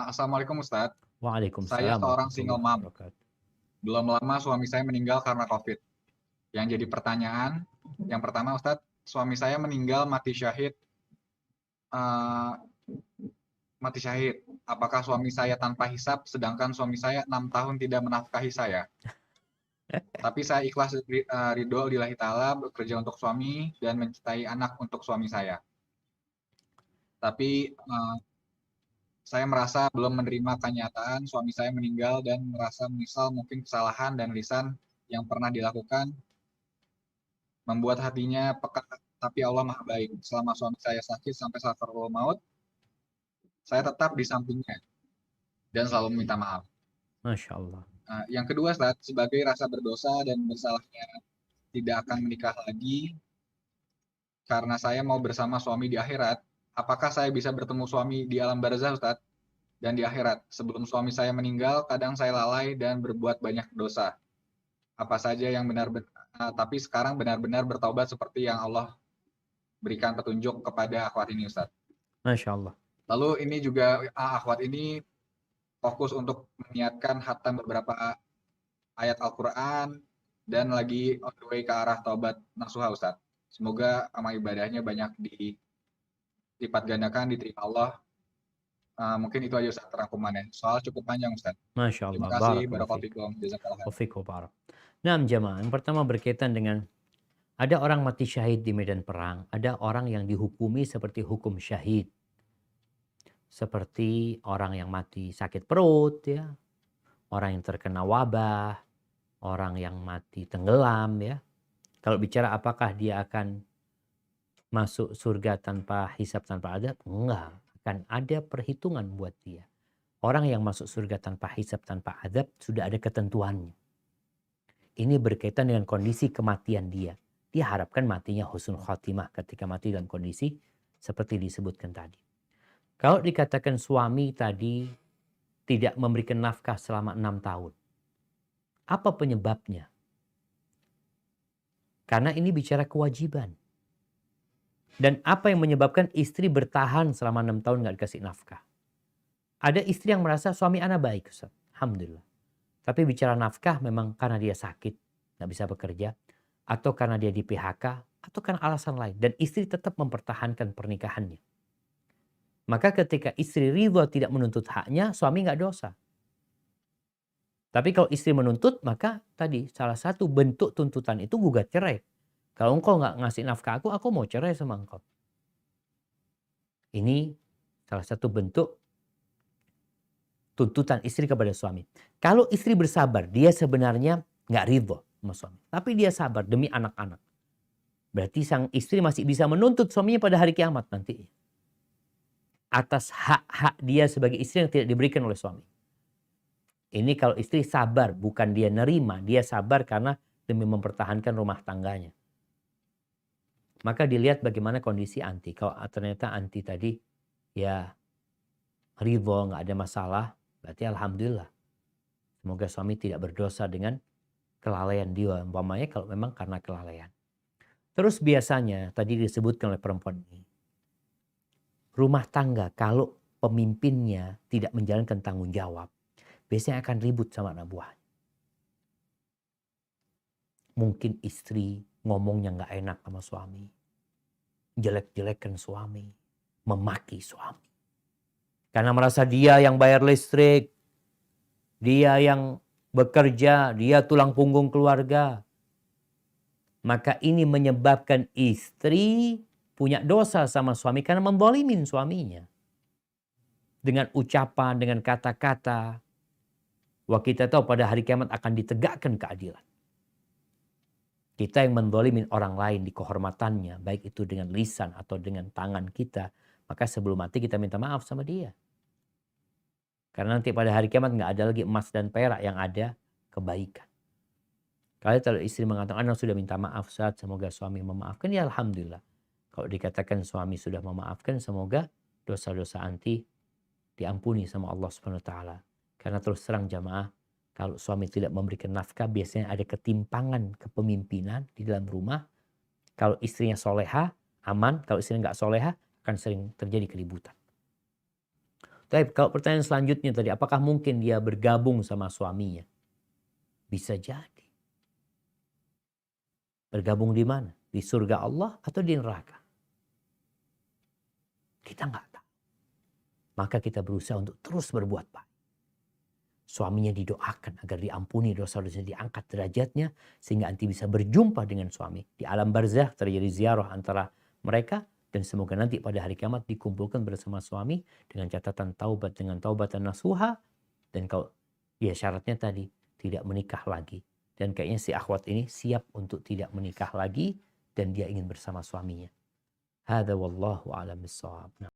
Assalamualaikum Ustadz. Saya Waalaikumsalam seorang single warahmatullahi mom. wabarakatuh. Belum lama suami saya meninggal karena COVID. Yang jadi pertanyaan, yang pertama Ustadz, suami saya meninggal mati syahid. eh, Mati syahid. Apakah suami saya tanpa hisap, sedangkan suami saya 6 tahun tidak menafkahi saya? Tapi saya ikhlas ridho lillahi ta'ala bekerja untuk suami dan mencintai anak untuk suami saya. Tapi saya merasa belum menerima kenyataan suami saya meninggal dan merasa menyesal mungkin kesalahan dan lisan yang pernah dilakukan membuat hatinya peka, tapi Allah Maha Baik. Selama suami saya sakit sampai sakaratul maut, saya tetap di sampingnya dan selalu meminta maaf. Masya Allah. Yang kedua, sebagai rasa berdosa dan bersalahnya tidak akan menikah lagi karena saya mau bersama suami di akhirat. Apakah saya bisa bertemu suami di alam barzah, Ustaz? Dan di akhirat, sebelum suami saya meninggal, kadang saya lalai dan berbuat banyak dosa. Apa saja yang tapi sekarang benar-benar bertaubat seperti yang Allah berikan petunjuk kepada akhwat ini, Ustaz. Masya Allah. Lalu ini juga akhwat ini fokus untuk meniatkan hatam beberapa ayat Al-Quran dan lagi on the way ke arah taubat nasuha, Ustaz. Semoga amal ibadahnya banyak dilipat gandakan, diterima Allah. Mungkin itu aja Ustaz rangkumannya. Soal cukup panjang Ustaz. Masya Terima Allah. kasih. Barakallahu Barakallahu fiik. fikum. Jazakallah khair. Wafiq wa barak. Nah, jamaah. Yang pertama berkaitan dengan ada orang mati syahid di medan perang. Ada orang yang dihukumi seperti hukum syahid. Seperti orang yang mati sakit perut, ya. Orang yang terkena wabah. Orang yang mati tenggelam, ya. Kalau bicara apakah dia akan masuk surga tanpa hisab, tanpa adab? Enggak. Akan ada perhitungan buat dia. Orang yang masuk surga tanpa hisab, tanpa adab sudah ada ketentuannya. Ini berkaitan dengan kondisi kematian dia. Dia harapkan matinya husnul khatimah ketika mati dalam kondisi seperti disebutkan tadi. Kalau dikatakan suami tadi tidak memberikan nafkah selama 6 tahun. Apa penyebabnya? Karena ini bicara kewajiban. Dan apa yang menyebabkan istri bertahan selama 6 tahun nggak dikasih nafkah? Ada istri yang merasa suami anak baik, Ustaz. Alhamdulillah. Tapi bicara nafkah memang karena dia sakit, nggak bisa bekerja, atau karena dia di PHK, atau karena alasan lain. Dan istri tetap mempertahankan pernikahannya. Maka ketika istri ridha tidak menuntut haknya, suami nggak dosa. Tapi kalau istri menuntut, maka tadi salah satu bentuk tuntutan itu gugat cerai. Kalau engkau nggak ngasih nafkah aku mau cerai sama engkau. Ini salah satu bentuk tuntutan istri kepada suami. Kalau istri bersabar, dia sebenarnya nggak ridho sama suami. Tapi dia sabar demi anak-anak. Berarti sang istri masih bisa menuntut suaminya pada hari kiamat nanti. Atas hak-hak dia sebagai istri yang tidak diberikan oleh suami. Ini kalau istri sabar, bukan dia nerima. Dia sabar karena demi mempertahankan rumah tangganya. Maka dilihat bagaimana kondisi anti. Kalau ternyata anti tadi ya ridho, nggak ada masalah, berarti alhamdulillah. Semoga suami tidak berdosa dengan kelalaian dia. Umpamanya kalau memang karena kelalaian. Terus biasanya tadi disebutkan oleh perempuan ini. Rumah tangga kalau pemimpinnya tidak menjalankan tanggung jawab, biasanya akan ribut sama anak buahnya. Mungkin istri ngomongnya nggak enak sama suami. Jelek-jelekan suami. Memaki suami. Karena merasa dia yang bayar listrik. Dia yang bekerja. Dia tulang punggung keluarga. Maka ini menyebabkan istri punya dosa sama suami karena menzalimin suaminya. Dengan ucapan, dengan kata-kata. Wah, kita tahu pada hari kiamat akan ditegakkan keadilan. Kita yang menzalimin orang lain di kehormatannya, baik itu dengan lisan atau dengan tangan kita, maka sebelum mati kita minta maaf sama dia. Karena nanti pada hari kiamat nggak ada lagi emas dan perak, yang ada kebaikan. Kalau istri mengatakan, anak sudah minta maaf Ustaz, semoga suami memaafkan, ya alhamdulillah. Kalau dikatakan suami sudah memaafkan, semoga dosa-dosa anti diampuni sama Allah Subhanahu wa taala. Karena terus terang jamaah, kalau suami tidak memberikan nafkah, biasanya ada ketimpangan kepemimpinan di dalam rumah. Kalau istrinya soleha, aman. Kalau istrinya nggak soleha, akan sering terjadi keributan. Tapi kalau pertanyaan selanjutnya tadi, apakah mungkin dia bergabung sama suaminya? Bisa jadi. Bergabung di mana? Di surga Allah atau di neraka? Kita nggak tahu. Maka kita berusaha untuk terus berbuat baik. Suaminya didoakan agar diampuni dosa-dosanya, diangkat derajatnya sehingga nanti bisa berjumpa dengan suami. Di alam barzakh terjadi ziarah antara mereka dan semoga nanti pada hari kiamat dikumpulkan bersama suami dengan catatan taubat dengan taubatan nasuha, dan kalau ya syaratnya tadi tidak menikah lagi. Dan kayaknya si akhwat ini siap untuk tidak menikah lagi dan dia ingin bersama suaminya. Hada wallahu a'lam bissawab.